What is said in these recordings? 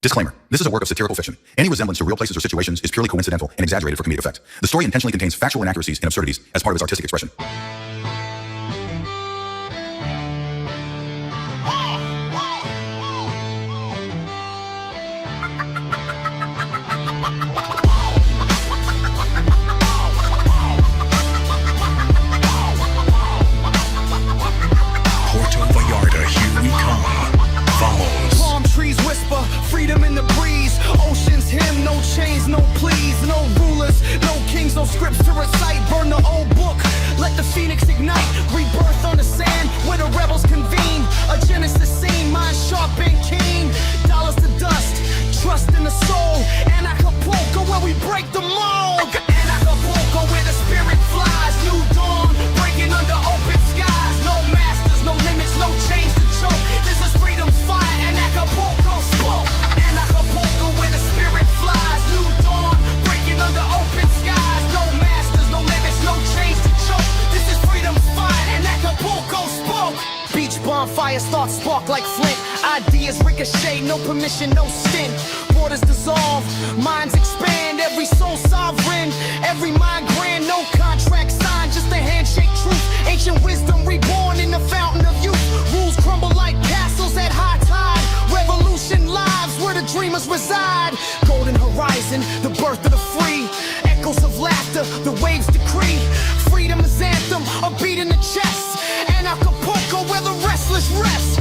Disclaimer. This is a work of satirical fiction. Any resemblance to real places or situations is purely coincidental and exaggerated for comedic effect. The story intentionally contains factual inaccuracies and absurdities as part of its artistic expression. Freedom in the breeze, oceans hymn, no chains, no pleas, no rulers, no kings, no scripts to recite. Burn the old book, let the phoenix ignite. Rebirth on the sand, where the rebels convene. A Genesis scene, mind sharp and keen. Dollars to dust, trust in the soul. And Acapulco, where we break the mold. And Acapulco, where the spirit flies. New dawn, breaking under open skies. No masters, no limits, no chains to choke. This is freedom's fire, and Acapulco spoke. Where the spirit flies, new dawn, breaking under open skies. No masters, no limits, no chains to choke. This is freedom's fire, and Acapulco spoke. Beach bonfire starts spark like flint. Ideas ricochet, no permission, no stint. Borders dissolve, minds expand. Every soul sovereign, every mind grand. No contract signed, just a handshake truth. Ancient wisdom reborn in the fountain of youth. Rules crumble like castles at high tide. Revolution lives where the dreamers reside. Golden horizon, the birth of the free. Echoes of laughter, the waves decree. Freedom is anthem, a beat in the chest. And Acapulco where the restless rest.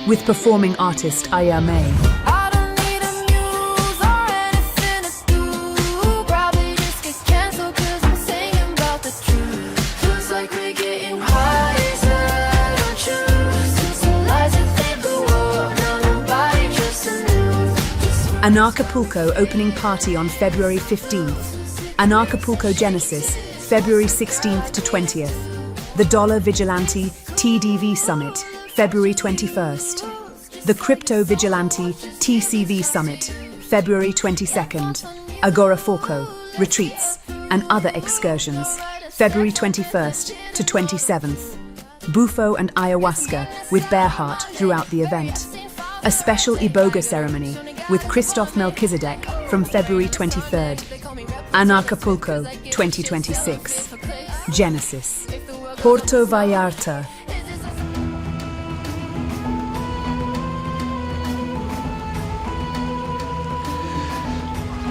With performing artist Ayame. I don't need a muse or anything to do. Probably just get canceled cause I'm singing about the truth. Feels like we're getting wiser, don't you? Since the lies that think the world, now nobody trusts the news. An Acapulco opening party on February 15th. An Acapulco Genesis, February 16th to 20th. The Dollar Vigilante TDV Summit, February 21st. The Crypto Vigilante TCV Summit, February 22nd. Agorafalco, retreats, and other excursions, February 21st to 27th. Bufo and ayahuasca with Bearheart throughout the event. A special Iboga ceremony with Christoph Melchizedek from February 23rd. An Acapulco 2026. Genesis. Puerto Vallarta.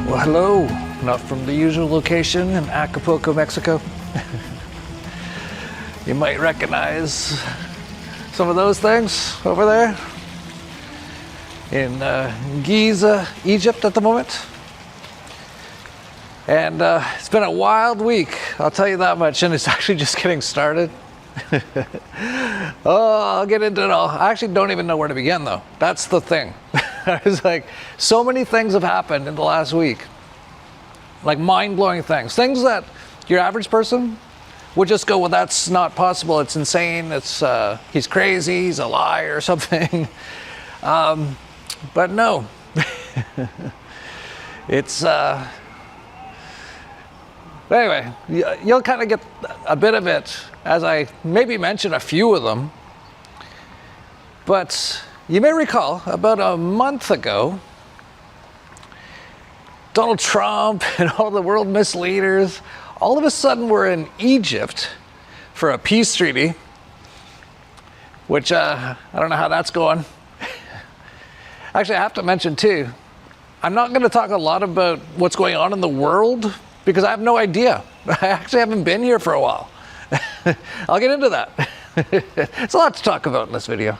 Well, hello, not from the usual location in Acapulco, Mexico. You might recognize some of those things over there in Giza, Egypt at the moment. And it's been a wild week, I'll tell you that much, and it's actually just getting started. Oh, I'll get into it all. I actually don't even know where to begin, though. That's the thing. I was like, so many things have happened in the last week. Like mind-blowing things. Things that your average person would just go, well, that's not possible. It's insane. It's he's crazy. He's a liar or something. But no. It's... Anyway, you'll kind of get a bit of it as I maybe mention a few of them. But you may recall about a month ago, Donald Trump and all the world misleaders, all of a sudden were in Egypt for a peace treaty, which I don't know how that's going. Actually, I have to mention too, I'm not going to talk a lot about what's going on in the world because I have no idea. I actually haven't been here for a while. I'll get into that. It's a lot to talk about in this video.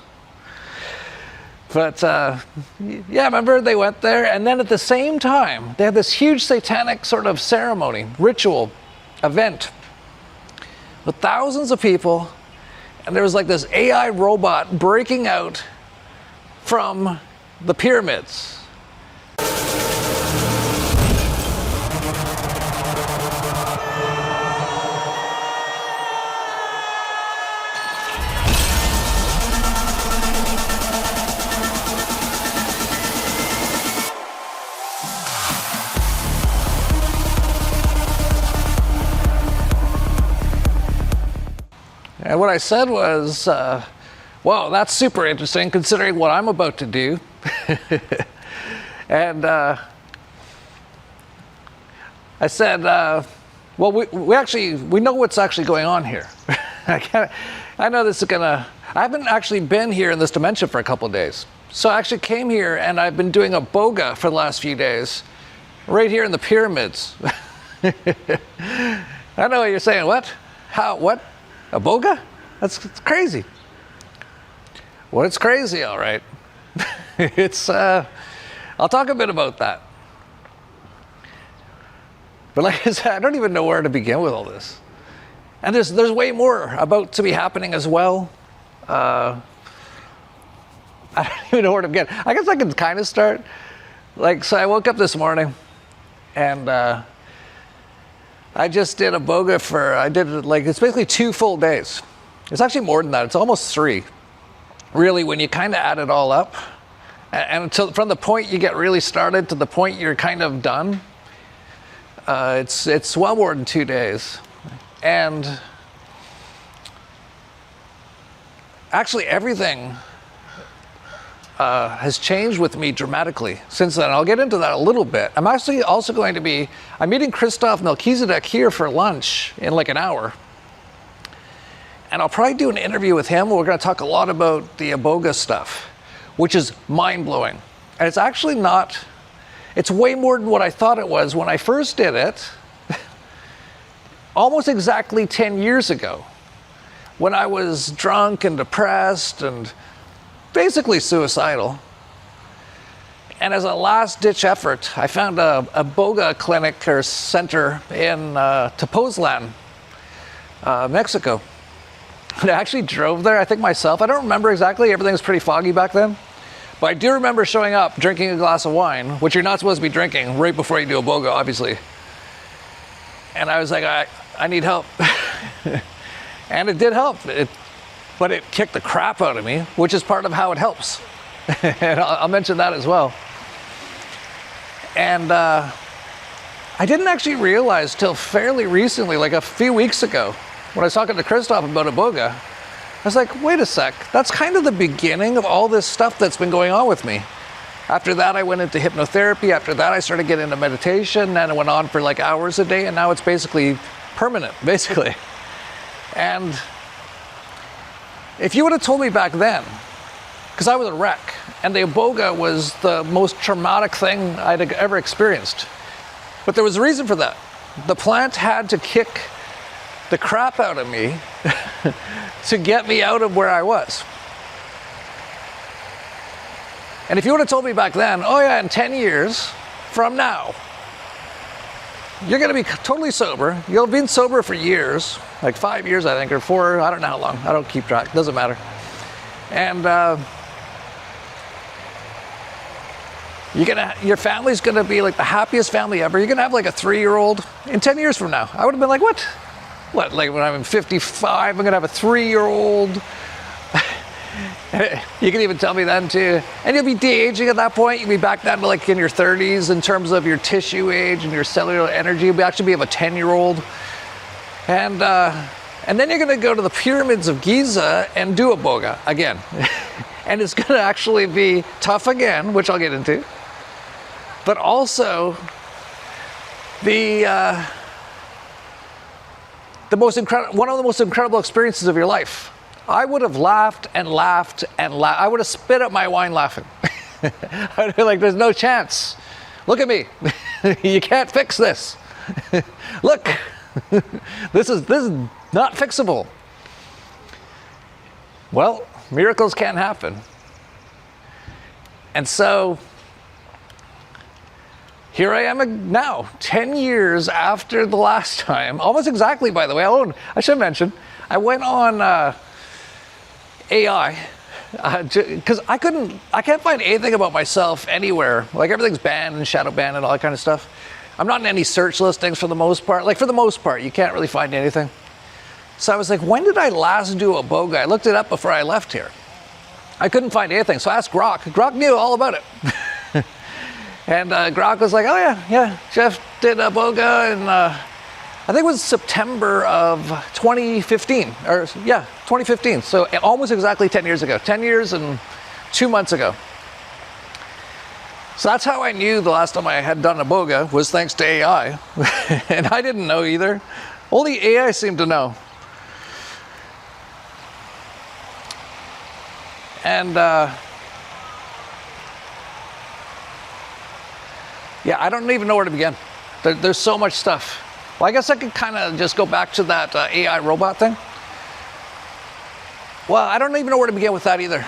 But yeah, remember they went there, and then at the same time, they had this huge satanic sort of ceremony, ritual, event with thousands of people, and there was like this AI robot breaking out from the pyramids. And what I said was, wow, that's super interesting considering what I'm about to do. And I said, well, we know what's actually going on here. I know this is I haven't actually been here in this dimension for a couple of days. So I actually came here and I've been doing a boga for the last few days, right here in the pyramids. I know what you're saying, what? How, what? A boga? That's crazy. Well, it's crazy, all right. I'll talk a bit about that. But like I said, I don't even know where to begin with all this. And there's way more about to be happening as well. I don't even know where to begin. I guess I can kind of start. So I woke up this morning and I just did a boga it's basically 2 full days. It's actually more than that. It's almost 3. Really, when you kind of add it all up. And from the point you get really started to the point you're kind of done, it's well more than 2 days. And actually everything has changed with me dramatically since then. I'll get into that a little bit. I'm actually also I'm meeting Christoph Melchizedek here for lunch in like an hour. And I'll probably do an interview with him. We're going to talk a lot about the Iboga stuff, which is mind-blowing. And it's actually it's way more than what I thought it was when I first did it, almost exactly 10 years ago, when I was drunk and depressed and basically suicidal. And as a last-ditch effort, I found a Boga clinic or center in Tepoztlan, Mexico. And I actually drove there, I think myself. I don't remember exactly. Everything was pretty foggy back then. But I do remember showing up, drinking a glass of wine, which you're not supposed to be drinking right before you do a Boga, obviously. And I was like, I need help. And it did help. But it kicked the crap out of me, which is part of how it helps. And I'll mention that as well. And I didn't actually realize till fairly recently, like a few weeks ago, when I was talking to Christoph about Iboga, I was like, wait a sec, that's kind of the beginning of all this stuff that's been going on with me. After that, I went into hypnotherapy. After that, I started getting into meditation, and it went on for like hours a day, and now it's basically permanent, basically. And if you would have told me back then, because I was a wreck, and the Iboga was the most traumatic thing I'd ever experienced. But there was a reason for that. The plant had to kick the crap out of me to get me out of where I was. And if you would have told me back then, oh yeah, in 10 years from now, you're going to be totally sober. You'll have been sober for years, like 5 years, I think, or 4, I don't know how long. I don't keep track, doesn't matter. And your family's going to be like the happiest family ever. You're going to have like a 3-year-old in 10 years from now. I would have been like, what? What, like when I'm 55, I'm going to have a 3-year-old? You can even tell me then too. And you'll be de-aging at that point. You'll be back down to like in your 30s in terms of your tissue age and your cellular energy. You'll actually be of a 10-year-old. And then you're going to go to the pyramids of Giza and do a Boga again. And it's going to actually be tough again, which I'll get into. But also one of the most incredible experiences of your life. I would have laughed and laughed and laughed. I would have spit up my wine laughing. I'd be like, there's no chance. Look at me. You can't fix this. Look, this is not fixable. Well, miracles can happen. And so here I am now, 10 years after the last time, almost exactly, by the way. I should mention, I went on AI, because I can't find anything about myself anywhere. Like, everything's banned and shadow banned and all that kind of stuff. I'm not in any search listings for the most part. Like, for the most part, you can't really find anything. So I was like, when did I last do a boga? I looked it up before I left here. I couldn't find anything, so I asked Grok. Grok knew all about it. And Grok was like, oh yeah, Jeff did a boga in, I think it was September of 2015, 2015. So almost exactly 10 years ago, 10 years and 2 months ago. So that's how I knew the last time I had done a boga was thanks to AI. And I didn't know either. Only AI seemed to know. And yeah, I don't even know where to begin. There's so much stuff. Well, I guess I could kind of just go back to that AI robot thing. Well, I don't even know where to begin with that either.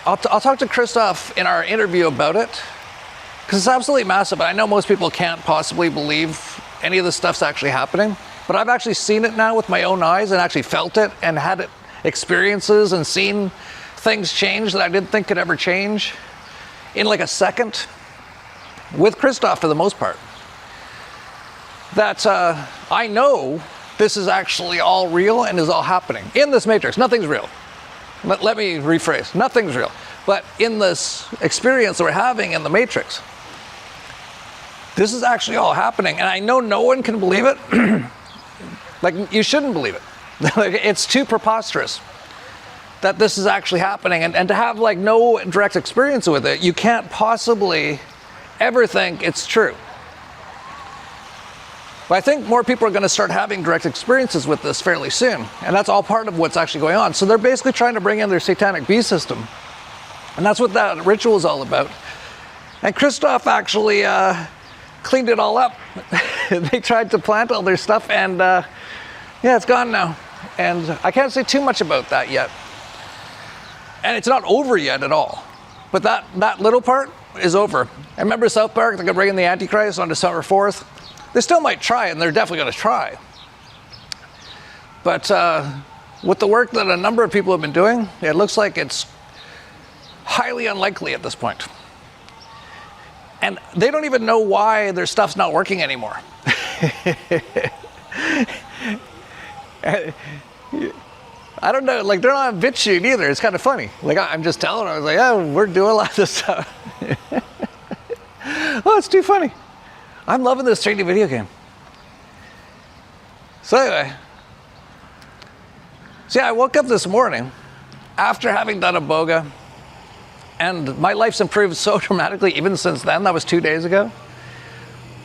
I'll talk to Christoph in our interview about it, because it's absolutely massive. I know most people can't possibly believe any of this stuff's actually happening, but I've actually seen it now with my own eyes and actually felt it and had it experiences and seen things change that I didn't think could ever change in like a second. With Christoph for the most part, that I know this is actually all real and is all happening in this matrix. Nothing's real. Let me rephrase. Nothing's real. But in this experience that we're having in the matrix, this is actually all happening. And I know no one can believe it. Like, you shouldn't believe it. Like, it's too preposterous that this is actually happening. And to have like no direct experience with it, you can't possibly ever think it's true. But I think more people are going to start having direct experiences with this fairly soon, and that's all part of what's actually going on. So they're basically trying to bring in their satanic beast system, and that's what that ritual is all about. And Christoph actually cleaned it all up. They tried to plant all their stuff, and yeah, it's gone now. And I can't say too much about that yet. And it's not over yet at all. But that little part is over. I remember South Park, they're going to bring in the Antichrist on December 4th. They still might try, and they're definitely going to try. But with the work that a number of people have been doing, it looks like it's highly unlikely at this point. And they don't even know why their stuff's not working anymore. I don't know, like, they're not bitching either. It's kind of funny. Like, I'm just telling them, I was like, yeah, we're doing a lot of this stuff. Oh, it's too funny. I'm loving this 3D video game. So anyway, I woke up this morning after having done a boga, and my life's improved so dramatically even since then. That was 2 days ago.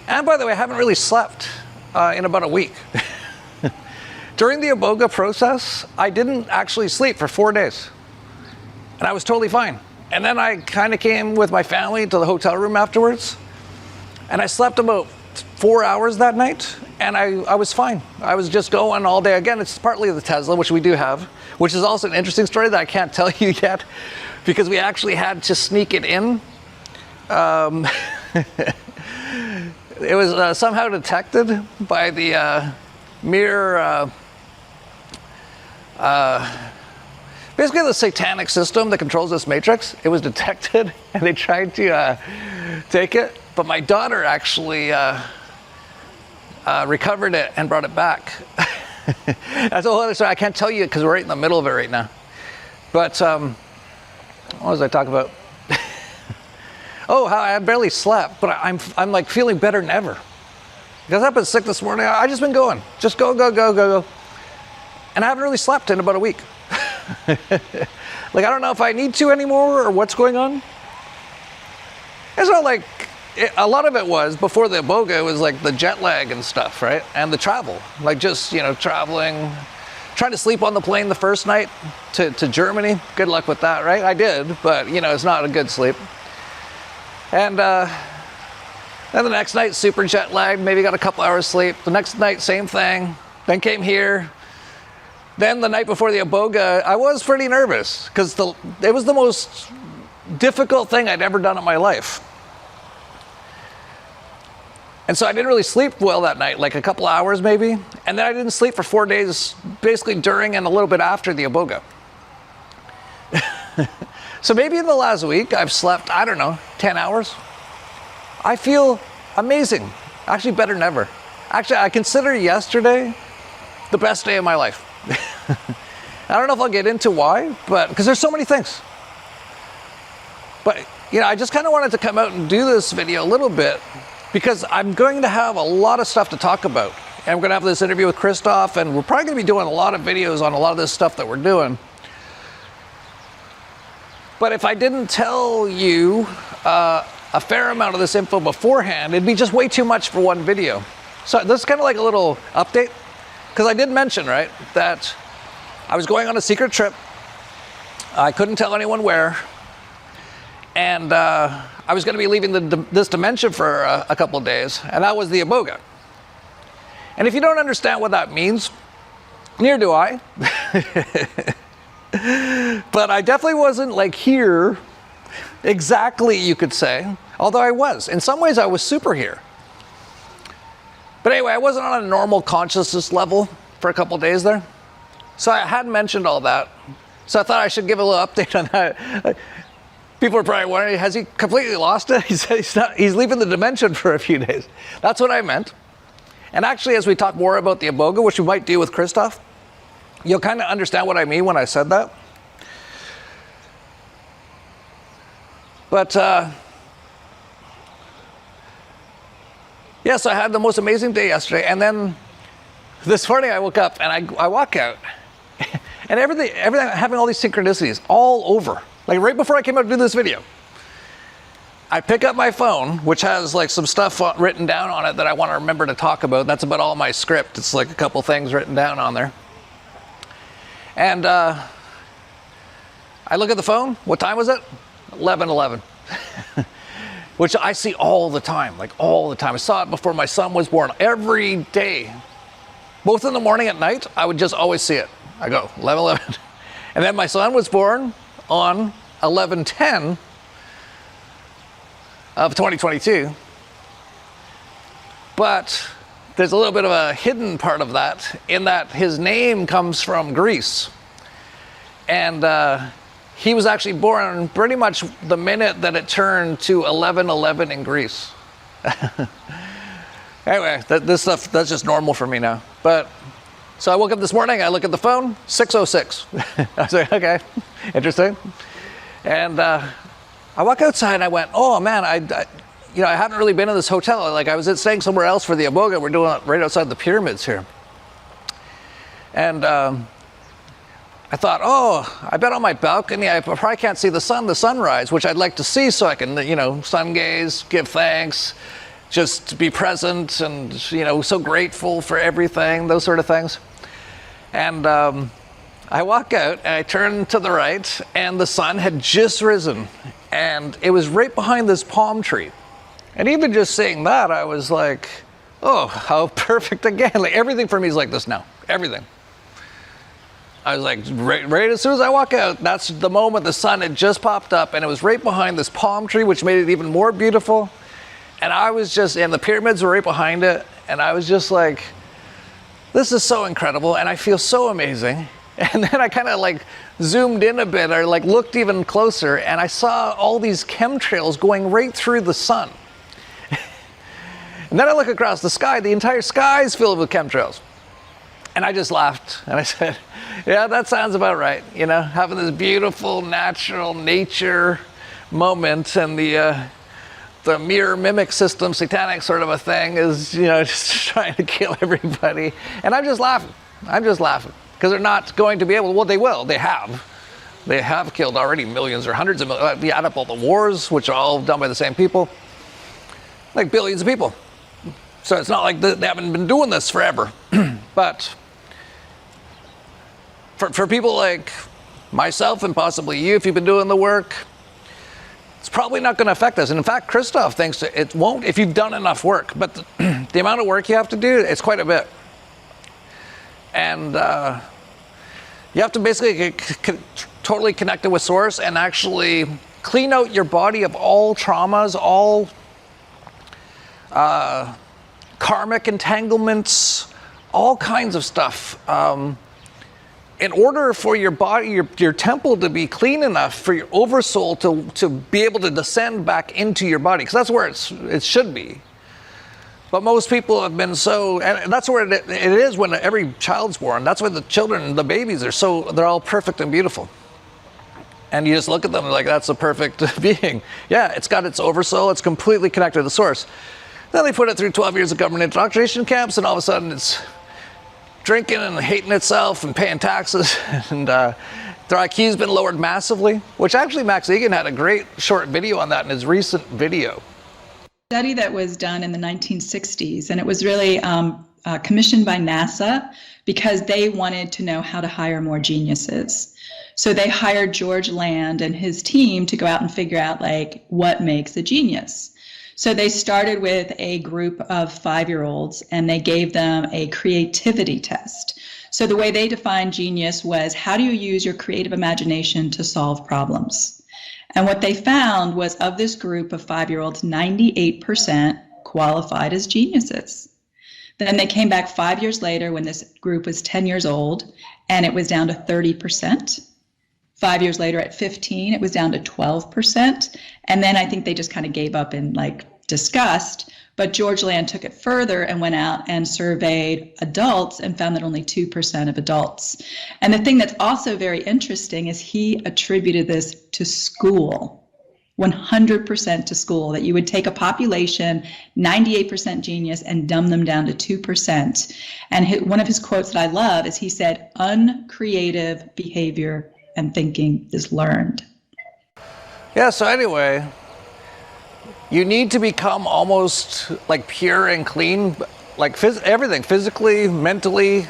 And by the way, I haven't really slept in about a week. During the iboga process, I didn't actually sleep for 4 days. And I was totally fine. And then I kind of came with my family to the hotel room afterwards. And I slept about 4 hours that night. And I was fine. I was just going all day. Again, it's partly the Tesla, which we do have, which is also an interesting story that I can't tell you yet, because we actually had to sneak it in. It was somehow detected by the mere... basically the satanic system that controls this matrix. It was detected, and they tried to take it. But my daughter actually recovered it and brought it back. That's a whole other story. I can't tell you because we're right in the middle of it right now. But what was I talking about? Oh, how I barely slept, but I'm like feeling better than ever. Because I've been sick this morning. I just been going, just go, and I haven't really slept in about a week. Like, I don't know if I need to anymore or what's going on. It's not like a lot of it was before the iboga. It was like the jet lag and stuff, right? And the travel, like just traveling, trying to sleep on the plane the first night to Germany. Good luck with that, right? I did, but it's not a good sleep. And then the next night, super jet lagged, maybe got a couple hours sleep. The next night, same thing. Then came here. Then the night before the iboga, I was pretty nervous because it was the most difficult thing I'd ever done in my life. And so I didn't really sleep well that night, like a couple hours maybe. And then I didn't sleep for 4 days, basically during and a little bit after the iboga. So maybe in the last week I've slept, I don't know, 10 hours. I feel amazing. Actually better than ever. Actually, I consider yesterday the best day of my life. I don't know if I'll get into why, but because there's so many things. But, you know, I just kind of wanted to come out and do this video a little bit because I'm going to have a lot of stuff to talk about. And I'm going to have this interview with Christoph, and we're probably going to be doing a lot of videos on a lot of this stuff that we're doing. But if I didn't tell you a fair amount of this info beforehand, it'd be just way too much for one video. So this is kind of like a little update, because I did mention, right, that I was going on a secret trip. I couldn't tell anyone where. And I was going to be leaving this dimension for a couple of days, and that was the iboga. And if you don't understand what that means, neither do I. But I definitely wasn't like here exactly, you could say, although I was. In some ways, I was super here. But anyway, I wasn't on a normal consciousness level for a couple of days there. So I hadn't mentioned all that. So I thought I should give a little update on that. People are probably wondering, has he completely lost it? He said he's leaving the dimension for a few days. That's what I meant. And actually, as we talk more about the iboga, which we might do with Christoph, you'll kind of understand what I mean when I said that. But, yes, I had the most amazing day yesterday. And then this morning I woke up and I walk out. And everything, having all these synchronicities all over. Like right before I came out to do this video. I pick up my phone, which has like some stuff written down on it that I want to remember to talk about. That's about all my script. It's like a couple things written down on there. And I look at the phone. What time was it? 11:11. Which I see all the time, like all the time. I saw it before my son was born. Every day, both in the morning and at night, I would just always see it. I go, 11:11. And then my son was born on 11/10 of 2022. But there's a little bit of a hidden part of that, in that his name comes from Greece. And he was actually born pretty much the minute that it turned to 11:11 in Greece. Anyway, this stuff, that's just normal for me now. But so I woke up this morning, I look at the phone, 6:06. I was like, okay, interesting. And I walk outside and I went, oh man, I haven't really been in this hotel. Like I was staying somewhere else for the iboga. We're doing it right outside the pyramids here. And I thought, oh, I bet on my balcony I probably can't see the sunrise, which I'd like to see so I can, sun gaze, give thanks, just be present and, so grateful for everything, those sort of things. And I walk out and I turn to the right and the sun had just risen and it was right behind this palm tree. And even just seeing that, I was like, oh, how perfect again. Like everything for me is like this now, everything. I was like, right as soon as I walk out, that's the moment the sun had just popped up and it was right behind this palm tree, which made it even more beautiful. And I was and the pyramids were right behind it. And I was just like, this is so incredible. And I feel so amazing. And then I kind of like zoomed in a bit or like looked even closer and I saw all these chemtrails going right through the sun. And then I look across the sky, the entire sky is filled with chemtrails. And I just laughed and I said, yeah, that sounds about right. Having this beautiful natural nature moment and the mirror mimic system, satanic sort of a thing is, just trying to kill everybody. And I'm just laughing. Because they're not going to be able, well, they will, they have. They have killed already millions or hundreds of millions. You add up all the wars, which are all done by the same people, like billions of people. So it's not like they haven't been doing this forever. But for people like myself and possibly you, if you've been doing the work, it's probably not going to affect us. And in fact, Christoph thinks it won't if you've done enough work. But the amount of work you have to do, it's quite a bit. And you have to basically get totally connected with Source and actually clean out your body of all traumas, all karmic entanglements, all kinds of stuff. In order for your body, your temple to be clean enough for your oversoul to be able to descend back into your body, because that's where it should be. But most people have been so, and that's where it is when every child's born. That's why the children, the babies they're all perfect and beautiful. And you just look at them like, that's a perfect being. Yeah, it's got its oversoul, it's completely connected to the source. Then they put it through 12 years of government indoctrination camps, and all of a sudden it's drinking and hating itself and paying taxes. And their IQ's been lowered massively, which actually Max Egan had a great short video on that in his recent video. Study that was done in the 1960s, and it was really commissioned by NASA because they wanted to know how to hire more geniuses. So they hired George Land and his team to go out and figure out like what makes a genius. So they started with a group of 5-year-olds and they gave them a creativity test. So the way they defined genius was, how do you use your creative imagination to solve problems? And what they found was, of this group of 5-year-olds, 98% qualified as geniuses. Then they came back 5 years later when this group was 10 years old, and it was down to 30%. 5 years later at 15, it was down to 12%. And then I think they just kind of gave up in like disgust. But George Land took it further and went out and surveyed adults and found that only 2% of adults. And the thing that's also very interesting is he attributed this to school, 100% to school, that you would take a population, 98% genius, and dumb them down to 2%. And one of his quotes that I love is he said, uncreative behavior and thinking is learned. Yeah, so anyway, you need to become almost like pure and clean, like everything, physically, mentally,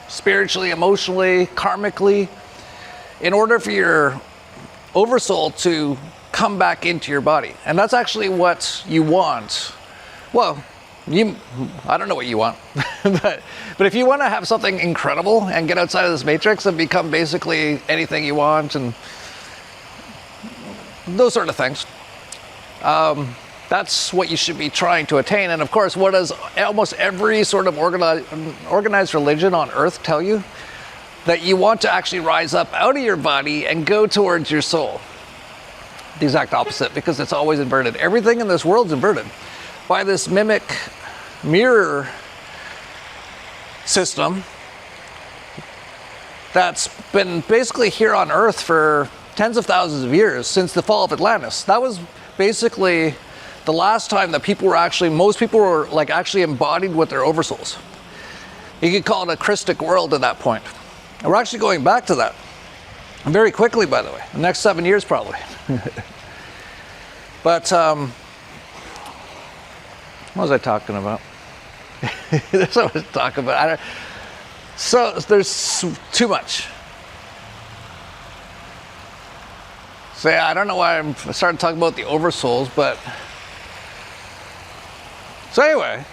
spiritually, emotionally, karmically, in order for your oversoul to come back into your body. And that's actually what you want. Well, I don't know what you want, but if you want to have something incredible and get outside of this matrix and become basically anything you want and those sort of things, that's what you should be trying to attain. And of course, what does almost every sort of organized religion on earth tell you? That you want to actually rise up out of your body and go towards your soul. The exact opposite, because it's always inverted. Everything in this world is inverted by this mimic mirror system that's been basically here on earth for tens of thousands of years, since the fall of Atlantis. That was basically the last time that most people were like actually embodied with their oversouls. You could call it a Christic world at that point. And we're actually going back to that very quickly, by the way, the next 7 years probably. But what was I talking about? That's what I was talking about. So there's too much. So yeah, I don't know why I started talking about the oversouls, but so anyway,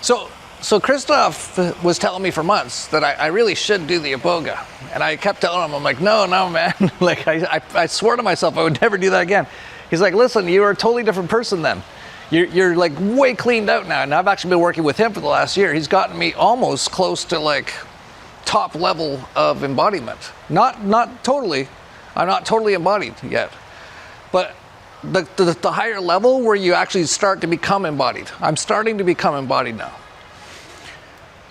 So Christoph was telling me for months that I really should do the iboga, and I kept telling him, I'm like, no, man, like I swore to myself I would never do that again. He's like, listen, you are a totally different person then. You're like way cleaned out now, and I've actually been working with him for the last year. He's gotten me almost close to like top level of embodiment. Not totally. I'm not totally embodied yet, but the higher level where you actually start to become embodied. I'm starting to become embodied now.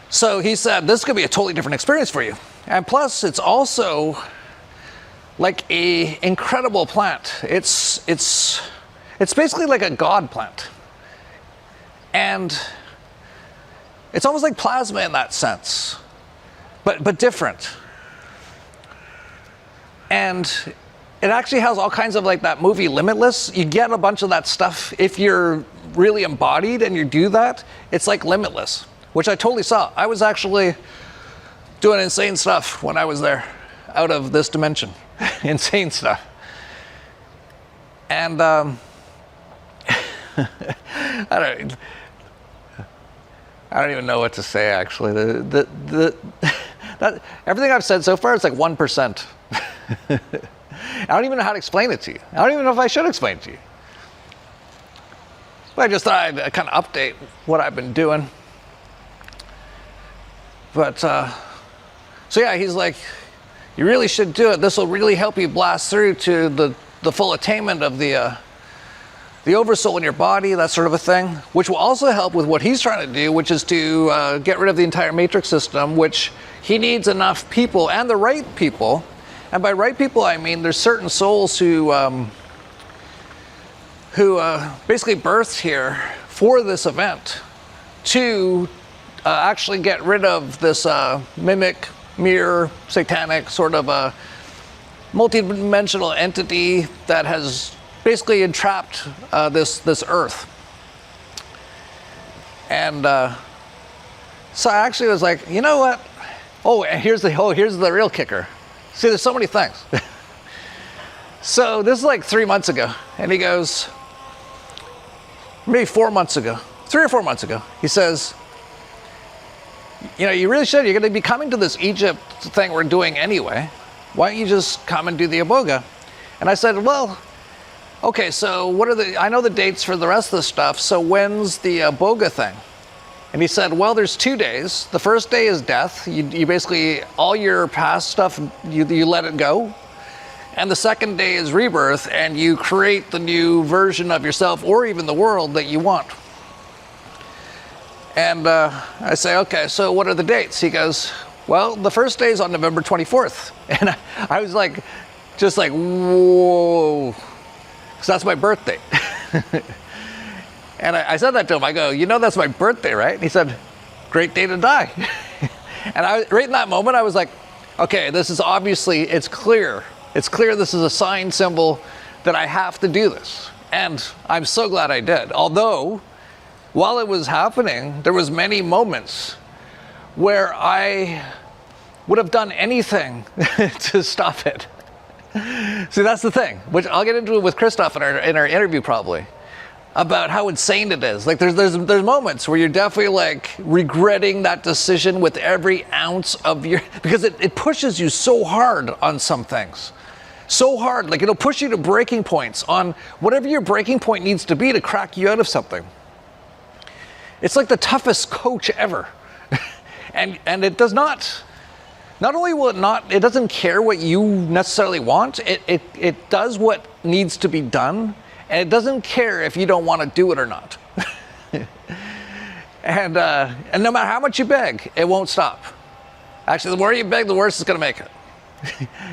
So he said, this could be a totally different experience for you. And plus, it's also like a incredible plant. It's basically like a god plant. And it's almost like plasma in that sense, but different. And it actually has all kinds of like that movie Limitless. You get a bunch of that stuff if you're really embodied and you do that. It's like Limitless, which I totally saw. I was actually doing insane stuff when I was there, out of this dimension. Insane stuff. And I don't even know what to say, actually. Everything I've said so far is like 1%. I don't even know how to explain it to you. I don't even know if I should explain it to you. But I just thought I'd kind of update what I've been doing. But, so yeah, he's like, you really should do it. This will really help you blast through to the full attainment of the oversoul in your body, that sort of a thing, which will also help with what he's trying to do, which is to get rid of the entire matrix system, which he needs enough people, and the right people. And by right people, I mean there's certain souls who basically birthed here for this event to actually get rid of this mimic, mirror, satanic sort of a multi-dimensional entity that has basically entrapped this earth. And so I actually was like, you know what? And here's the real kicker. See, there's so many things. So this is like 3 months ago, and he goes, maybe 4 months ago, 3 or 4 months ago, he says, you know, you really should. You're going to be coming to this Egypt thing we're doing anyway. Why don't you just come and do the Iboga? And I said, well, okay, so I know the dates for the rest of the stuff, so when's the Iboga thing? And he said, well, there's 2 days. The first day is death. You basically, all your past stuff, you let it go. And the second day is rebirth, and you create the new version of yourself or even the world that you want. And I say, okay, so what are the dates? He goes, well, the first day is on November 24th. And I was like, just like, whoa, because that's my birthday. And I said that to him. I go, you know, that's my birthday, right? And he said, great day to die. And right in that moment, I was like, okay, this is obviously, it's clear. It's clear this is a sign symbol that I have to do this. And I'm so glad I did. Although, while it was happening, there was many moments where I would have done anything to stop it. See, that's the thing, which I'll get into it with Christoph in our interview probably, about how insane it is. Like there's moments where you're definitely like regretting that decision with every ounce of your, because it pushes you so hard on some things. So hard, like it'll push you to breaking points on whatever your breaking point needs to be to crack you out of something. It's like the toughest coach ever. and it does not only will it not, it doesn't care what you necessarily want, it does what needs to be done, and it doesn't care if you don't want to do it or not. and no matter how much you beg, it won't stop. Actually, the more you beg, the worse it's going to make it.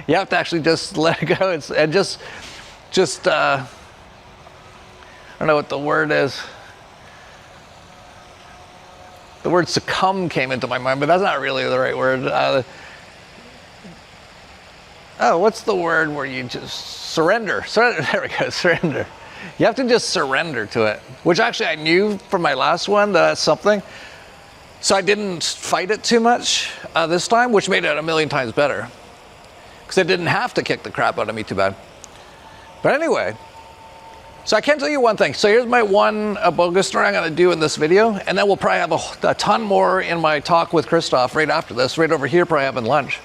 You have to actually just let it go and just I don't know what the word is. The word succumb came into my mind, but that's not really the right word. What's the word where you just surrender? Surrender. There we go, surrender. You have to just surrender to it, which actually I knew from my last one that that's something. So I didn't fight it too much this time, which made it a million times better. Because it didn't have to kick the crap out of me too bad. But anyway, so I can tell you one thing. So here's my one Iboga story I'm going to do in this video, and then we'll probably have a ton more in my talk with Christoph right after this, right over here, probably having lunch.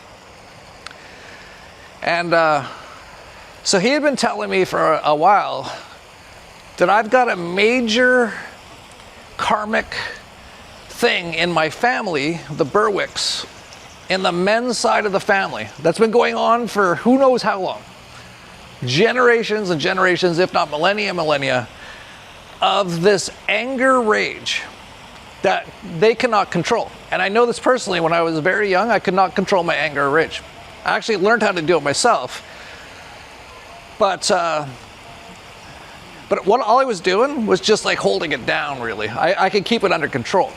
And so he had been telling me for a while that I've got a major karmic thing in my family, the Berwicks, in the men's side of the family, that's been going on for who knows how long. Generations and generations, if not millennia, of this anger rage that they cannot control. And I know this personally. When I was very young, I could not control my anger or rage. I actually learned how to do it myself. But what all I was doing was just like holding it down, really. I could keep it under control.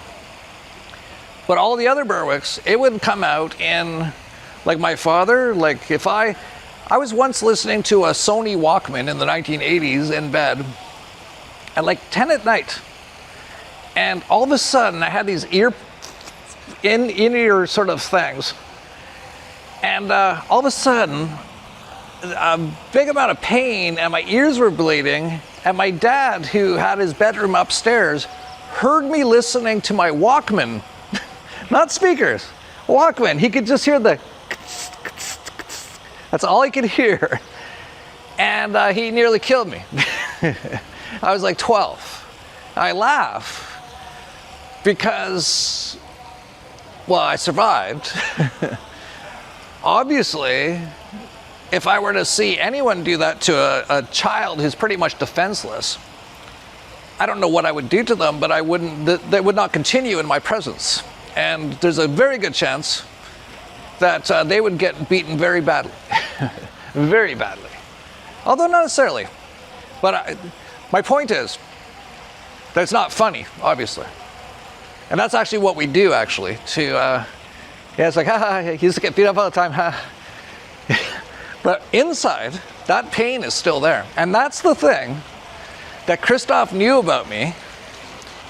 But all the other Berwicks, it would come out in, like my father, like if I was once listening to a Sony Walkman in the 1980s in bed at like 10 at night. And all of a sudden I had these in-ear sort of things. And all of a sudden, a big amount of pain and my ears were bleeding. And my dad, who had his bedroom upstairs, heard me listening to my Walkman. Not speakers, Walkman. He could just hear the, that's all he could hear. and he nearly killed me. I was like 12. I laugh because, well, I survived. Obviously, if I were to see anyone do that to a child who's pretty much defenseless, I don't know what I would do to them, but they would not continue in my presence. And there's a very good chance that they would get beaten very badly. Very badly. Although not necessarily. But my point is that it's not funny, obviously. And that's actually what we do, actually. Yeah, it's like, ha, he used to get beat up all the time, ha. But inside, that pain is still there. And that's the thing that Christoph knew about me.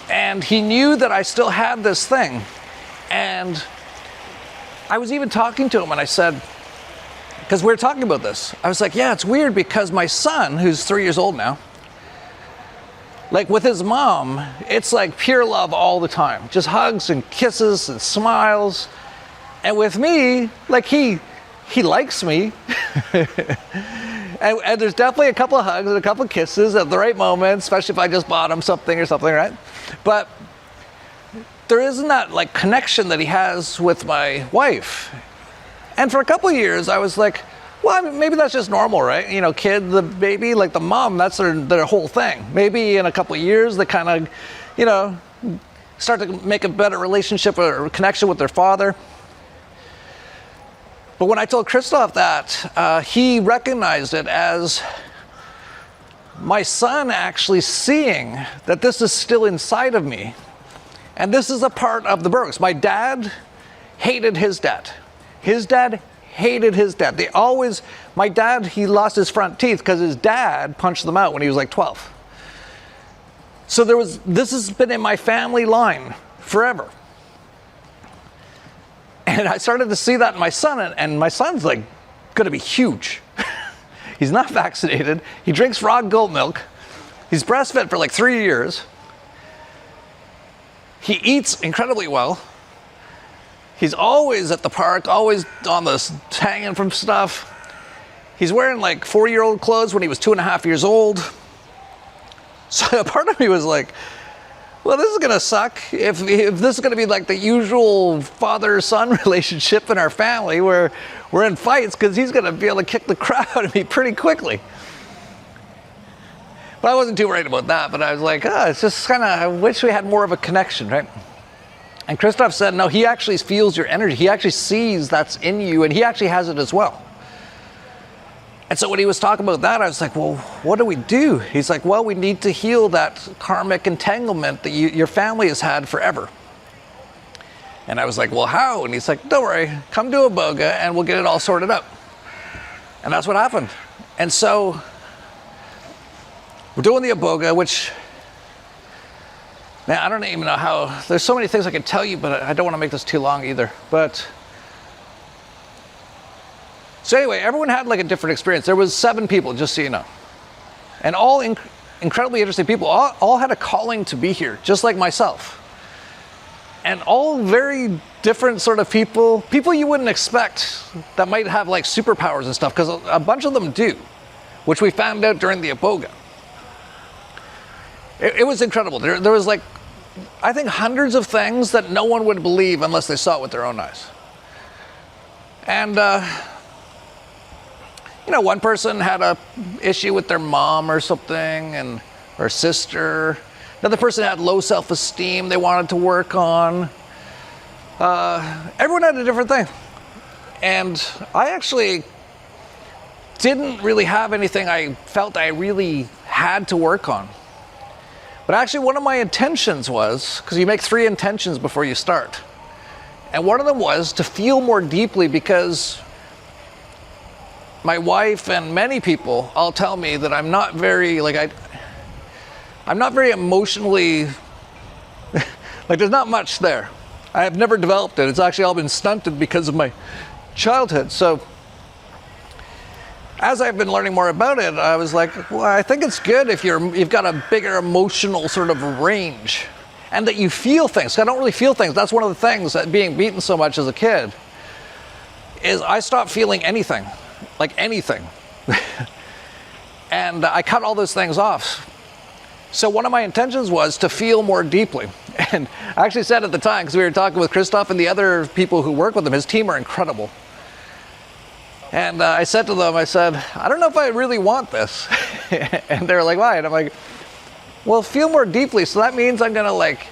And he knew that I still had this thing. And I was even talking to him and I said, because we were talking about this, I was like, yeah, it's weird because my son, who's 3 years old now, like with his mom, it's like pure love all the time. Just hugs and kisses and smiles. And with me, like he likes me. and there's definitely a couple of hugs and a couple of kisses at the right moment, especially if I just bought him something or something, right? But there isn't that like connection that he has with my wife. And for a couple of years, I was like, well, I mean, maybe that's just normal, right? You know, kid, the baby, like the mom, that's their whole thing. Maybe in a couple of years, they kind of, you know, start to make a better relationship or connection with their father. But when I told Christoph that, he recognized it as my son actually seeing that this is still inside of me. And this is a part of the Bergs. My dad hated his dad. His dad hated his dad. My dad, he lost his front teeth because his dad punched them out when he was like 12. So this has been in my family line forever. And I started to see that in my son, and my son's like going to be huge. He's not vaccinated. He drinks raw goat milk. He's breastfed for like 3 years. He eats incredibly well. He's always at the park, always on the hanging from stuff. He's wearing like 4-year-old clothes when he was 2.5 years old. So a part of me was like, well, this is going to suck if this is going to be like the usual father-son relationship in our family where we're in fights because he's going to be able to kick the crap out of me pretty quickly. But I wasn't too worried about that, but I was like, it's just kind of, I wish we had more of a connection, right? And Christoph said, no, he actually feels your energy. He actually sees that's in you, and he actually has it as well. And so when he was talking about that, I was like, well, what do we do? He's like, well, we need to heal that karmic entanglement that your family has had forever. And I was like, well, how? And he's like, don't worry, come to Iboga and we'll get it all sorted out. And that's what happened. And so we're doing the Iboga, which, man, I don't even know how, there's so many things I could tell you, but I don't want to make this too long either. But so anyway, everyone had like a different experience. There was 7 people, just so you know. And all incredibly interesting people, all had a calling to be here, just like myself. And all very different sort of people you wouldn't expect that might have like superpowers and stuff, because a bunch of them do, which we found out during the Iboga. It was incredible. There was like, I think hundreds of things that no one would believe unless they saw it with their own eyes. And, you know, one person had a issue with their mom or something, or sister. Another person had low self-esteem they wanted to work on. Everyone had a different thing. And I actually didn't really have anything I felt I really had to work on. But actually one of my intentions was, because you make 3 intentions before you start. And one of them was to feel more deeply, because my wife and many people all tell me that I'm not very, like, I'm not very emotionally, like there's not much there. I have never developed it. It's actually all been stunted because of my childhood. So as I've been learning more about it, I was like, well, I think it's good if you've got a bigger emotional sort of range, and that you feel things. I don't really feel things. That's one of the things that being beaten so much as a kid is I stopped feeling anything. Like anything. And I cut all those things off. So one of my intentions was to feel more deeply. And I actually said at the time, because we were talking with Christoph and the other people who work with him, his team are incredible. And I said to them, I said, I don't know if I really want this. And they're like, why? And I'm like, well, feel more deeply. So that means I'm gonna like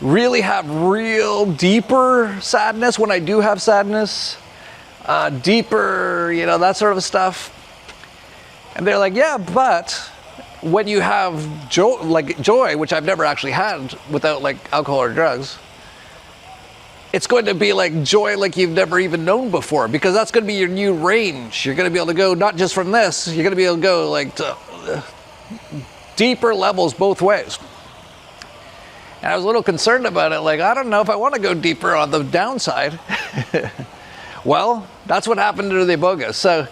really have real deeper sadness when I do have sadness, deeper, you know, that sort of stuff. And they're like, yeah, but when you have joy, which I've never actually had without like alcohol or drugs, it's going to be like joy like you've never even known before, because that's going to be your new range. You're going to be able to go not just from this, you're going to be able to go like to deeper levels both ways. And I was a little concerned about it, like, I don't know if I want to go deeper on the downside. Well, that's what happened to the Iboga. So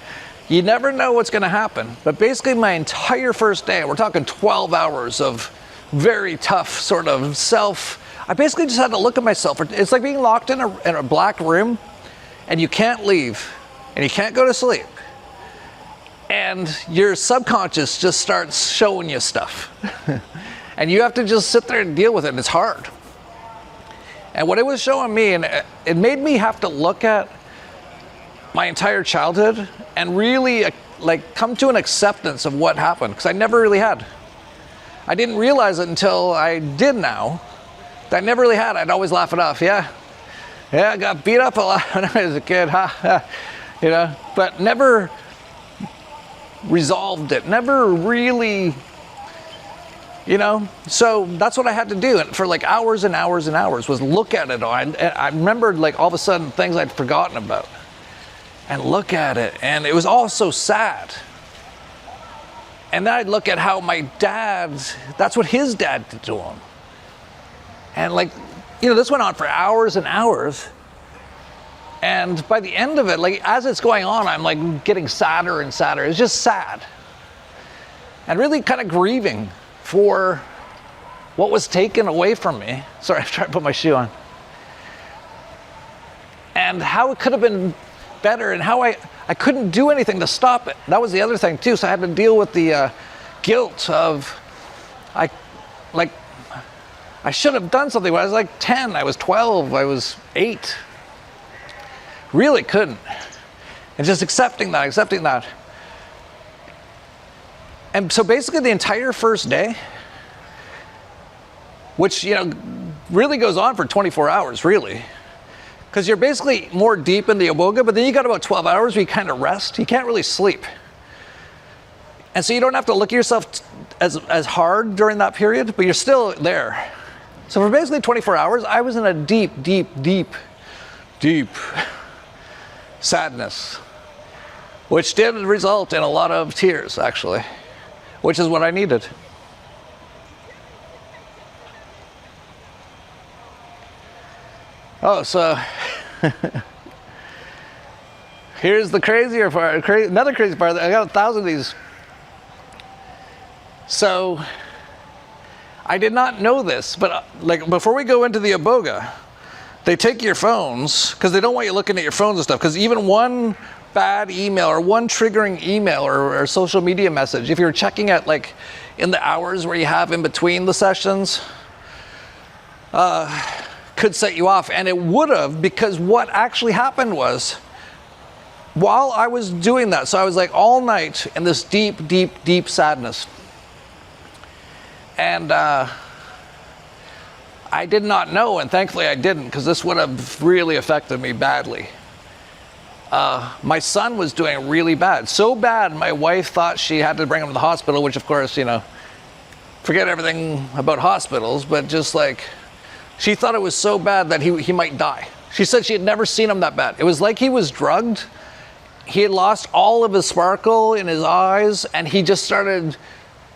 you never know what's going to happen. But basically my entire first day, we're talking 12 hours of very tough sort of I basically just had to look at myself. It's like being locked in a black room and you can't leave and you can't go to sleep. And your subconscious just starts showing you stuff. And you have to just sit there and deal with it, and it's hard. And what it was showing me, and it made me have to look at my entire childhood and really like come to an acceptance of what happened, because I never really had. I didn't realize it until I did now. That I never really had. I'd always laugh it off. Yeah, I got beat up a lot when I was a kid, you know, but never resolved it, never really, you know. So that's what I had to do, and for like hours and hours and hours was look at it all. I remembered like all of a sudden things I'd forgotten about, and look at it, and it was all so sad. And then I'd look at how my that's what his dad did to him. And like, you know, this went on for hours and hours. And by the end of it, like as it's going on, I'm like getting sadder and sadder. It's just sad. And really kind of grieving for what was taken away from me. Sorry, I'm trying to put my shoe on. And how it could have been better, and how I couldn't do anything to stop it. That was the other thing too. So I had to deal with the guilt of, I should have done something when I was like 10, I was 12, I was 8. Really couldn't. And just accepting that. And so basically the entire first day, which, you know, really goes on for 24 hours, really. Because you're basically more deep in the Iboga, but then you got about 12 hours where you kind of rest. You can't really sleep. And so you don't have to look at yourself as hard during that period, but you're still there. So for basically 24 hours, I was in a deep sadness, which did result in a lot of tears, actually, which is what I needed. Oh, so here's the crazier part, another crazy part. I got 1,000 of these. So I did not know this, but like before we go into the Iboga, they take your phones, because they don't want you looking at your phones and stuff, because even one bad email or one triggering email or social media message, if you're checking it like in the hours where you have in between the sessions, could set you off. And it would have, because what actually happened was, while I was doing that, so I was like all night in this deep sadness. And I did not know, and thankfully I didn't, because this would have really affected me badly. My son was doing really bad. So bad, my wife thought she had to bring him to the hospital, which of course, you know, forget everything about hospitals, but just like, she thought it was so bad that he might die. She said she had never seen him that bad. It was like he was drugged. He had lost all of his sparkle in his eyes, and he just started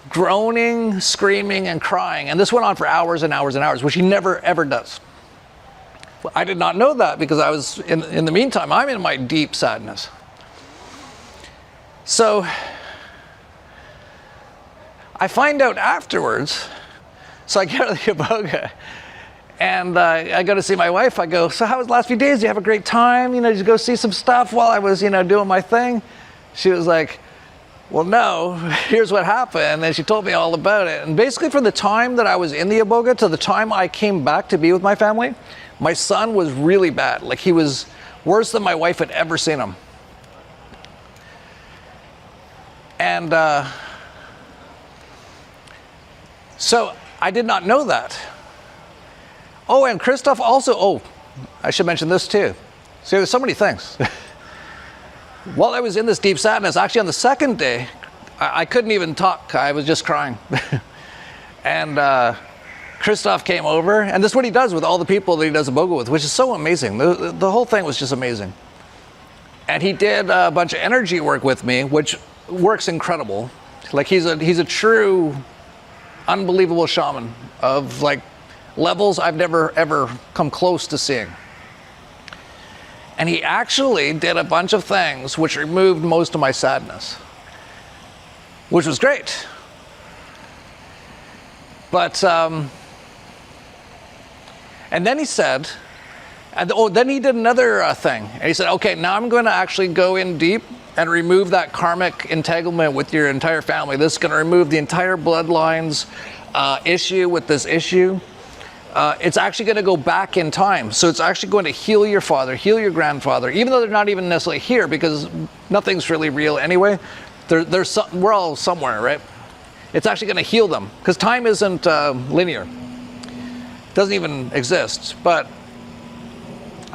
groaning, screaming, and crying. And this went on for hours and hours and hours, which he never, ever does. Well, I did not know that, because I was, in the meantime, I'm in my deep sadness. So I find out afterwards, so I get to the Iboga, and I go to see my wife. I go, so how was the last few days? Did you have a great time? You know, did you go see some stuff while I was, you know, doing my thing? She was like, Well, no, here's what happened. And she told me all about it. And basically, from the time that I was in the iboga to the time I came back to be with my family, my son was really bad. Like, he was worse than my wife had ever seen him. And so I did not know that. Oh, and Christoph also, oh, I should mention this too. See, there's so many things. While I was in this deep sadness, actually on the second day, I couldn't even talk. I was just crying. And Christoph came over, and this is what he does with all the people that he does iboga with, which is so amazing. The whole thing was just amazing. And he did a bunch of energy work with me, which works incredible. Like, he's a true, unbelievable shaman of like levels I've never ever come close to seeing. And he actually did a bunch of things which removed most of my sadness, which was great. But, and then he said, then he did another thing. And he said, okay, now I'm going to actually go in deep and remove that karmic entanglement with your entire family. This is going to remove the entire bloodlines issue with this issue. It's actually going to go back in time. So it's actually going to heal your father, heal your grandfather, even though they're not even necessarily here, because nothing's really real anyway. We're all somewhere, right? It's actually going to heal them, because time isn't linear. It doesn't even exist, but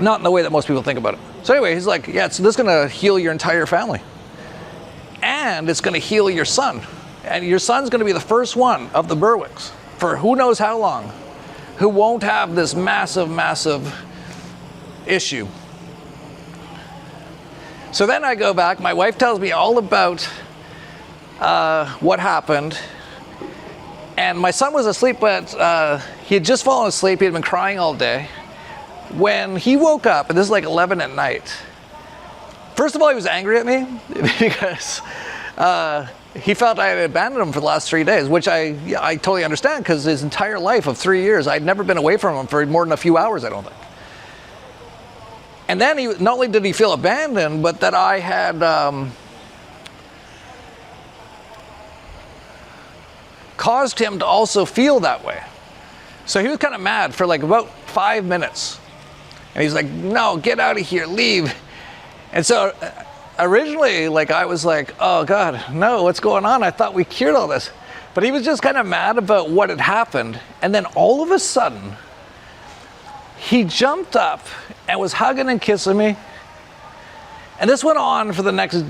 not in the way that most people think about it. So anyway, he's like, yeah, so this is going to heal your entire family. And it's going to heal your son. And your son's going to be the first one of the Berwicks for who knows how long, who won't have this massive, massive issue. So then I go back, my wife tells me all about what happened. And my son was asleep, but he had just fallen asleep. He had been crying all day. When he woke up, and this is like 11 at night, first of all, he was angry at me because he felt I had abandoned him for the last 3 days, which I totally understand, because his entire life of 3 years, I'd never been away from him for more than a few hours, I don't think. And then not only did he feel abandoned, but that I had caused him to also feel that way. So he was kind of mad for like about 5 minutes. And he's like, no, get out of here, leave. And so originally, like, I was like, oh God, no, what's going on? I thought we cured all this. But he was just kind of mad about what had happened. And then all of a sudden, he jumped up and was hugging and kissing me. And this went on for the next,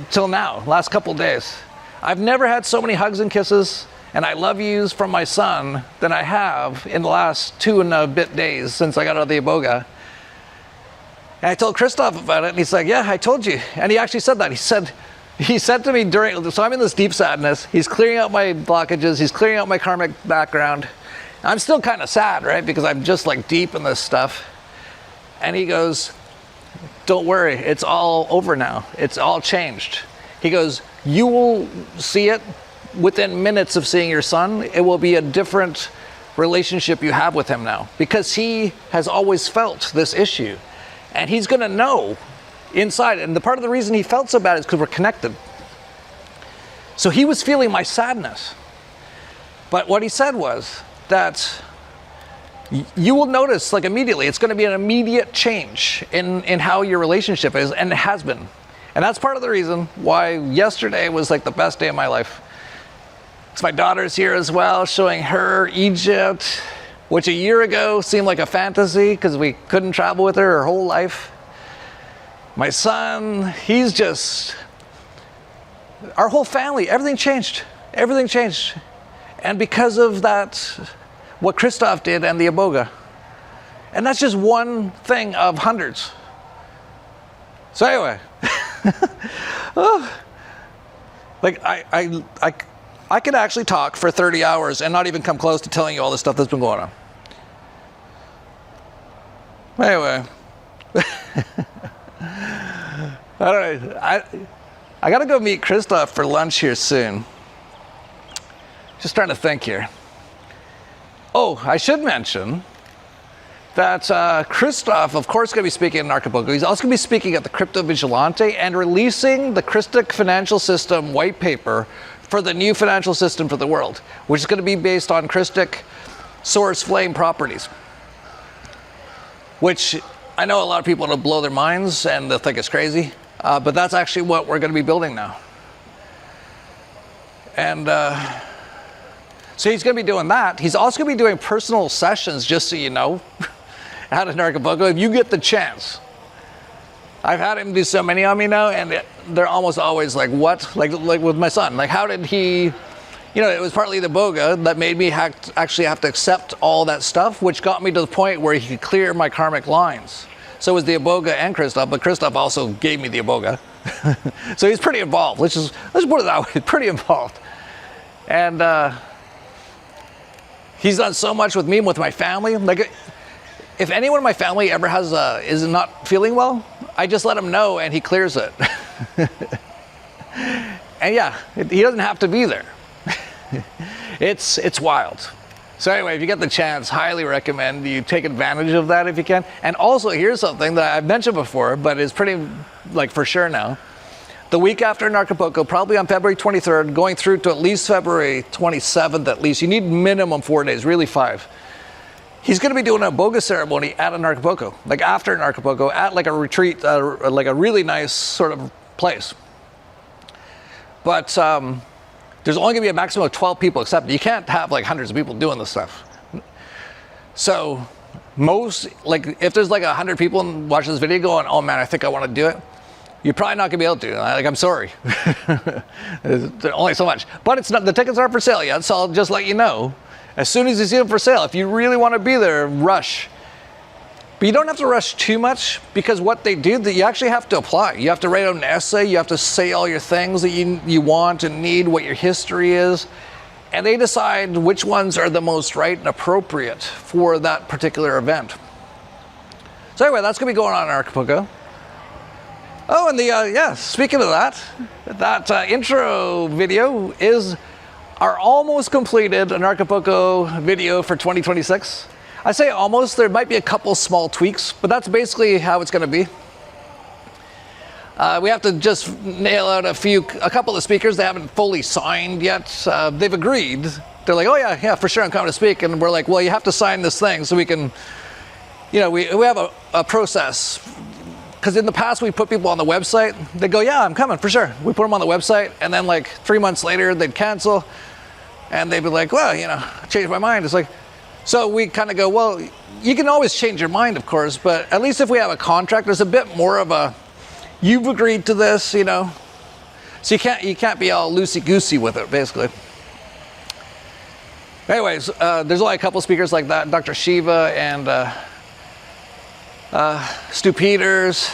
till now, last couple days. I've never had so many hugs and kisses and I love yous from my son than I have in the last 2 and a bit days since I got out of the iboga. And I told Christoph about it, and he's like, yeah, I told you. And he actually said that. He said to me during, so I'm in this deep sadness. He's clearing out my blockages. He's clearing out my karmic background. I'm still kind of sad, right? Because I'm just like deep in this stuff. And he goes, don't worry, it's all over now. It's all changed. He goes, you will see it within minutes of seeing your son. It will be a different relationship you have with him now, because he has always felt this issue. And he's going to know inside. And the part of the reason he felt so bad is because we're connected. So he was feeling my sadness. But what he said was that you will notice, like, immediately, it's going to be an immediate change in how your relationship is, and it has been. And that's part of the reason why yesterday was like the best day of my life. Because my daughter's here as well, showing her Egypt, which a year ago seemed like a fantasy because we couldn't travel with her whole life. My son, he's just, our whole family, everything changed. Everything changed. And because of that, what Christoph did and the iboga. And that's just one thing of hundreds. So anyway, like I could actually talk for 30 hours and not even come close to telling you all the stuff that's been going on. Anyway, all right, I gotta go meet Christoph for lunch here soon. Just trying to think here. Oh, I should mention that Christoph, of course, going to be speaking in Acapulco. He's also going to be speaking at the Crypto Vigilante and releasing the Christic Financial System white paper for the new financial system for the world, which is going to be based on Christic source flame properties, which I know a lot of people will blow their minds and they'll think it's crazy, but that's actually what we're going to be building now. And so he's going to be doing that. He's also going to be doing personal sessions, just so you know, out in Acapulco, if you get the chance. I've had him do so many on me now, and they're almost always like, what? Like with my son. Like, how did he, you know, it was partly the boga that made me actually have to accept all that stuff, which got me to the point where he could clear my karmic lines. So it was the Iboga and Christoph, but Christoph also gave me the Iboga. So he's pretty involved. Let's put it that way, pretty involved. And he's done so much with me and with my family. Like, if anyone in my family ever is not feeling well, I just let him know and he clears it. And yeah, he doesn't have to be there. It's wild. So anyway, if you get the chance, highly recommend you take advantage of that if you can. And also, here's something that I've mentioned before, but is pretty, like, for sure now. The week after in Acapulco, probably on February 23rd, going through to at least February 27th at least. You need minimum 4 days, really 5. He's going to be doing a boga ceremony at an Acapulco, like after an Acapulco, at like a retreat, like a really nice sort of place. But there's only going to be a maximum of 12 people accepted. You can't have like hundreds of people doing this stuff. So most, like if there's like 100 people watching this video going, oh man, I think I want to do it, you're probably not going to be able to. Like, I'm sorry. There's only so much. But it's not, the tickets aren't for sale yet, so I'll just let you know. As soon as you see them for sale, if you really want to be there, rush. But you don't have to rush too much, because what they do, that you actually have to apply. You have to write out an essay, you have to say all your things that you want and need, what your history is, and they decide which ones are the most right and appropriate for that particular event. So anyway, that's going to be going on in Acapulco. Oh, and speaking of that intro video is our almost completed an Acapulco video for 2026. I say almost, there might be a couple small tweaks, but that's basically how it's going to be. We have to just nail out a couple of speakers. They haven't fully signed yet. They've agreed. They're like, oh yeah, for sure I'm coming to speak. And we're like, well, you have to sign this thing so we can, you know, we have a process. Because in the past, we put people on the website. They go, yeah, I'm coming, for sure. We put them on the website, and then like 3 months later, they'd cancel. And they'd be like, well, you know, I changed my mind. It's like, so we kind of go, well, you can always change your mind, of course, but at least if we have a contract, there's a bit more of a, you've agreed to this, you know. So you can't be all loosey-goosey with it, basically. Anyways, there's only a couple speakers like that, Dr. Shiva and Stu Peters,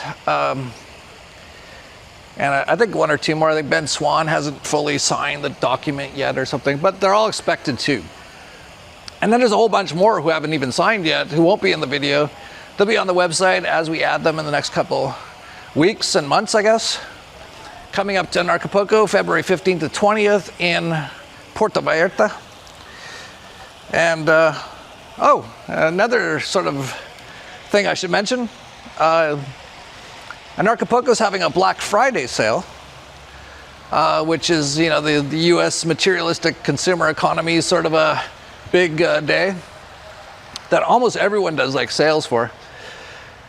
and I think 1 or 2 more. I think Ben Swan hasn't fully signed the document yet or something, but they're all expected to. And then there's a whole bunch more who haven't even signed yet, who won't be in the video. They'll be on the website as we add them in the next couple weeks and months, I guess. Coming up to Acapulco, February 15th to 20th in Puerto Vallarta. And, another sort of thing I should mention. Acapulco is having a Black Friday sale, which is, you know, the U.S. materialistic consumer economy sort of a big day that almost everyone does like sales for.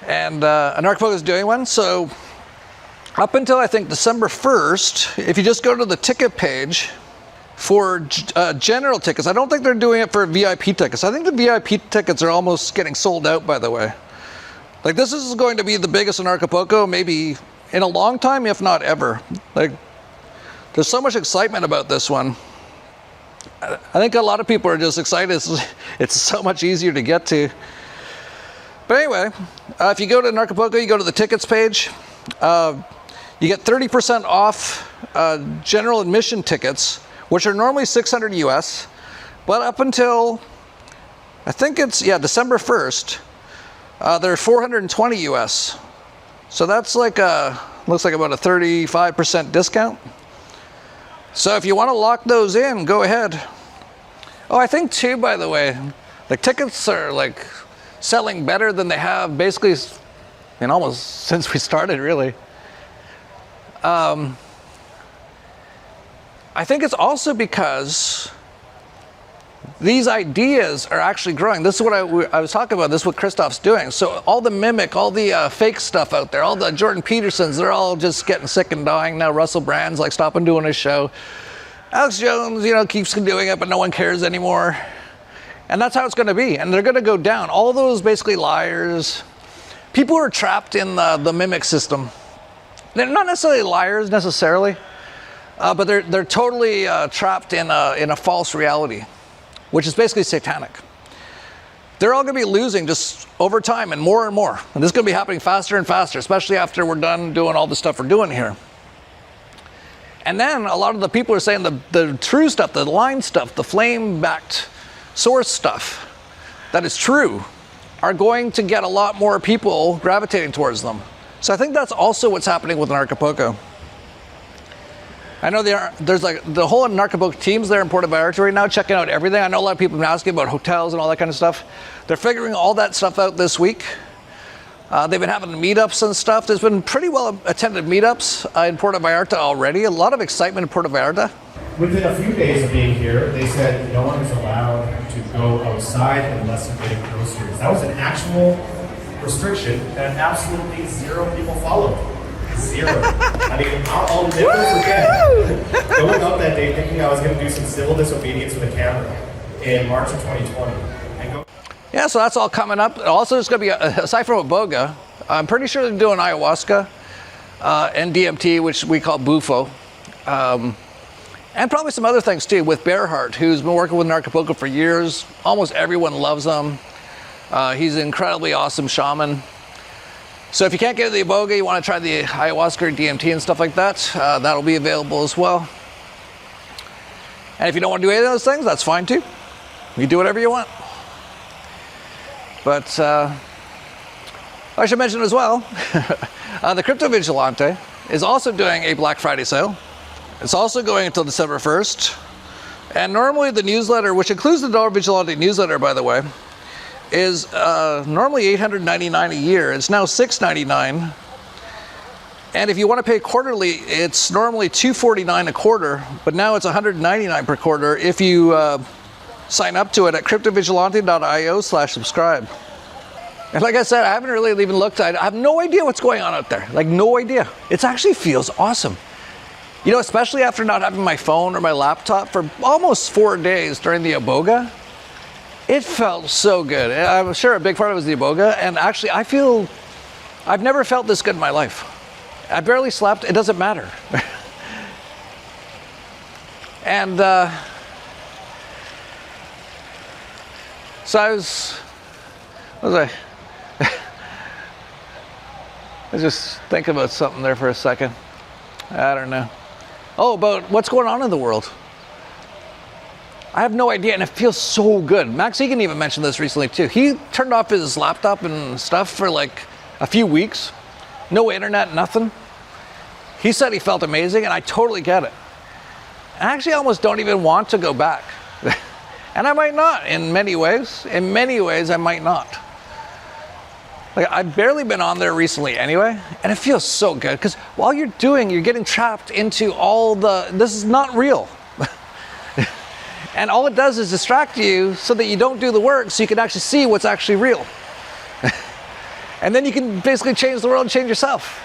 And Acapulco is doing one. So up until I think December 1st, if you just go to the ticket page for general tickets, I don't think they're doing it for VIP tickets. I think the VIP tickets are almost getting sold out, by the way. Like, this is going to be the biggest in Acapulco, maybe in a long time, if not ever. Like, there's so much excitement about this one. I think a lot of people are just excited. It's so much easier to get to. But anyway, if you go to Acapulco, you go to the tickets page. You get 30% off general admission tickets, which are normally $600 US. But up until, I think it's, December 1st, they're $420 US. So that's like looks like about a 35% discount. So if you want to lock those in, go ahead. Oh, I think too, by the way, the tickets are like selling better than they have basically almost since we started, really. I think it's also because these ideas are actually growing. This is what I was talking about. This is what Christoph's doing. So all the mimic, all the fake stuff out there, all the Jordan Petersons, they're all just getting sick and dying now. Russell Brand's like stopping doing his show. Alex Jones, keeps doing it, but no one cares anymore. And that's how it's going to be. And they're going to go down. All those basically liars, people who are trapped in the mimic system. They're not necessarily liars necessarily, but they're totally trapped in a false reality, which is basically satanic. They're all going to be losing just over time and more. And this is going to be happening faster and faster, especially after we're done doing all the stuff we're doing here. And then a lot of the people are saying the true stuff, the line stuff, the flame-backed source stuff that is true are going to get a lot more people gravitating towards them. So I think that's also what's happening with Acapulco. I know there's like the whole Acapulco teams there in Puerto Vallarta right now checking out everything. I know a lot of people have been asking about hotels and all that kind of stuff. They're figuring all that stuff out this week. They've been having meetups and stuff. There's been pretty well attended meetups in Puerto Vallarta already. A lot of excitement in Puerto Vallarta. Within a few days of being here, they said no one is allowed to go outside unless you're getting groceries. That was an actual restriction that absolutely zero people followed. Zero. I mean, I'll never forget going up that day thinking I was going to do some civil disobedience with a camera in March of 2020. Yeah, so that's all coming up. Also, there's going to be, aside from Iboga, I'm pretty sure they're doing ayahuasca and DMT, which we call Bufo. And probably some other things too, with Bearheart, who's been working with Acapulco for years. Almost everyone loves him. He's an incredibly awesome shaman. So if you can't get the Iboga, you want to try the ayahuasca or DMT and stuff like that, that'll be available as well. And if you don't want to do any of those things, that's fine too. You can do whatever you want. But I should mention as well, the Crypto Vigilante is also doing a Black Friday sale. It's also going until December 1st. And normally the newsletter, which includes the Dollar Vigilante newsletter, by the way, is normally $899 a year. It's now $699. And if you want to pay quarterly, it's normally $249 a quarter, but now it's $199 per quarter if you sign up to it at cryptovigilante.io/subscribe. And like I said, I haven't really even looked. I have no idea what's going on out there. Like, no idea. It actually feels awesome. Especially after not having my phone or my laptop for almost 4 days during the Iboga. It felt so good. I'm sure a big part of it was the Iboga. And actually, I've never felt this good in my life. I barely slept. It doesn't matter. And so I was just thinking about something there for a second. I don't know. Oh, about what's going on in the world. I have no idea, and it feels so good. Max Egan even mentioned this recently too. He turned off his laptop and stuff for like a few weeks. No internet, nothing. He said he felt amazing, and I totally get it. I actually almost don't even want to go back. And I might not in many ways. In many ways, I might not. Like, I've barely been on there recently anyway, and it feels so good because while you're getting trapped into this is not real. And all it does is distract you so that you don't do the work so you can actually see what's actually real. And then you can basically change the world and change yourself.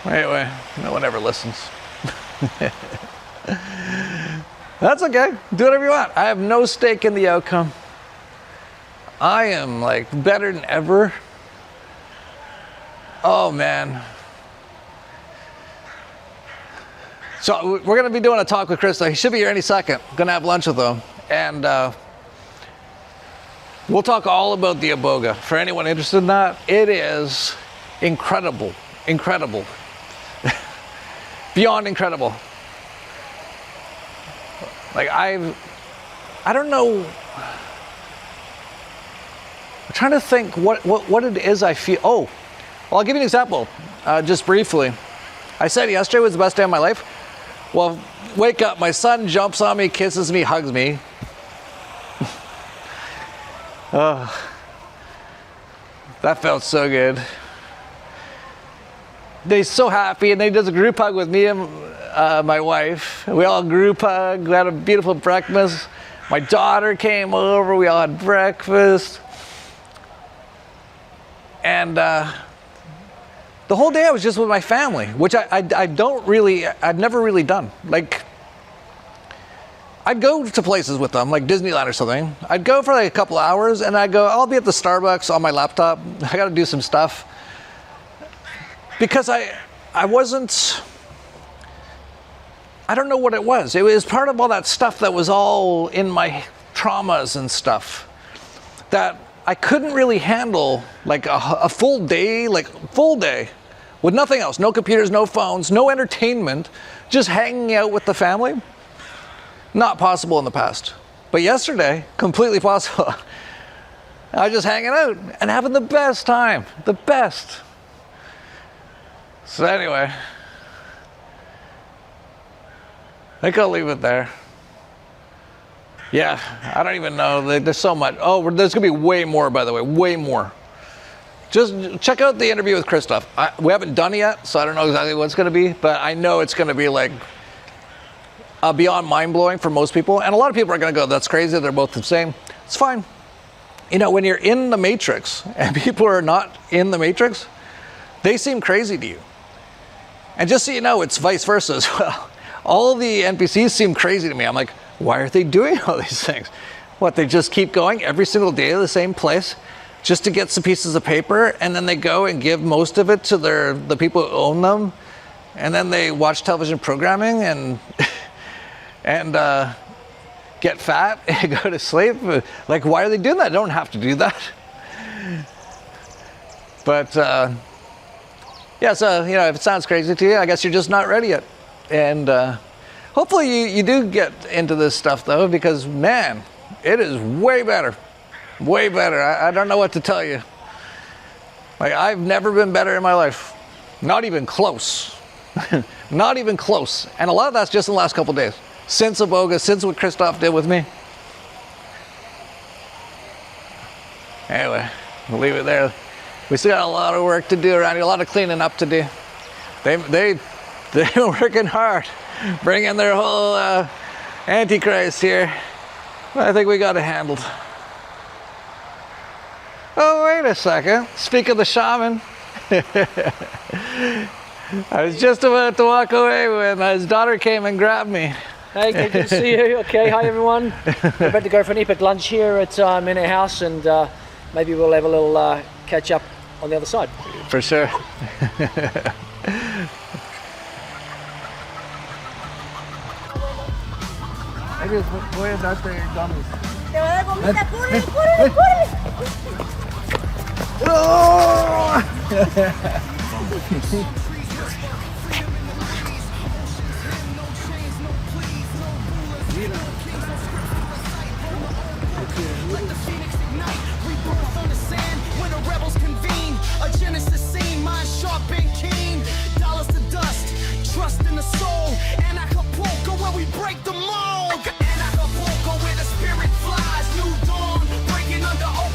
Anyway, no one ever listens. That's okay. Do whatever you want. I have no stake in the outcome. I am like better than ever. Oh man. So we're going to be doing a talk with Chris. He should be here any second. Going to have lunch with him. And we'll talk all about the Iboga. For anyone interested in that, it is incredible. Incredible. Beyond incredible. Like I don't know. I'm trying to think what it is I feel. Oh, well, I'll give you an example, just briefly. I said yesterday was the best day of my life. Well, wake up, my son jumps on me, kisses me, hugs me. That felt so good. They're so happy, and they did a group hug with me and my wife. We all group hugged. We had a beautiful breakfast. My daughter came over. We all had breakfast. And the whole day I was just with my family, which I'd never really done. Like, I'd go to places with them, like Disneyland or something. I'd go for like a couple hours, and I'd go, I'll be at the Starbucks on my laptop. I got to do some stuff. Because I wasn't, I don't know what it was. It was part of all that stuff that was all in my traumas and stuff that I couldn't really handle, like a full day with nothing else. No computers, no phones, no entertainment, just hanging out with the family. Not possible in the past. But yesterday, completely possible. I was just hanging out and having the best time. The best. So anyway, I think I'll leave it there. Yeah, I don't even know. There's so much. Oh, there's going to be way more, by the way. Way more. Just check out the interview with Christoph. We haven't done it yet, so I don't know exactly what it's going to be. But I know it's going to be like beyond mind-blowing for most people. And a lot of people are going to go, that's crazy. They're both the same. It's fine. You know, when you're in the Matrix and people are not in the Matrix, they seem crazy to you. And just so you know, it's vice versa as well. All the NPCs seem crazy to me. I'm like, why are they doing all these things? What, they just keep going every single day to the same place just to get some pieces of paper, and then they go and give most of it to the people who own them, and then they watch television programming and get fat and go to sleep? Like, why are they doing that? They don't have to do that. But yeah, so, you know, if it sounds crazy to you, I guess you're just not ready yet. And hopefully you do get into this stuff, though, because, man, it is way better. Way better. I don't know what to tell you. Like, I've never been better in my life. Not even close. Not even close. And a lot of that's just in the last couple of days. Since Iboga, since what Christoph did with me. Anyway, we'll leave it there. We still got a lot of work to do around here, a lot of cleaning up to do. They're working hard, bringing their whole Antichrist here. I think we got it handled. Oh, wait a second. Speak of the shaman. I was just about to walk away when his daughter came and grabbed me. Hey, good to see you. Okay, hi everyone. We're about to go for an epic lunch here at Minute House, and maybe we'll have a little catch up on the other side. For sure. Voy a darte gummies. Te va a dar gomita, córrele, córrele, córrele. Trust in the soul, and Acapulco where we break the mold. And Acapulco where the spirit flies, new dawn breaking under.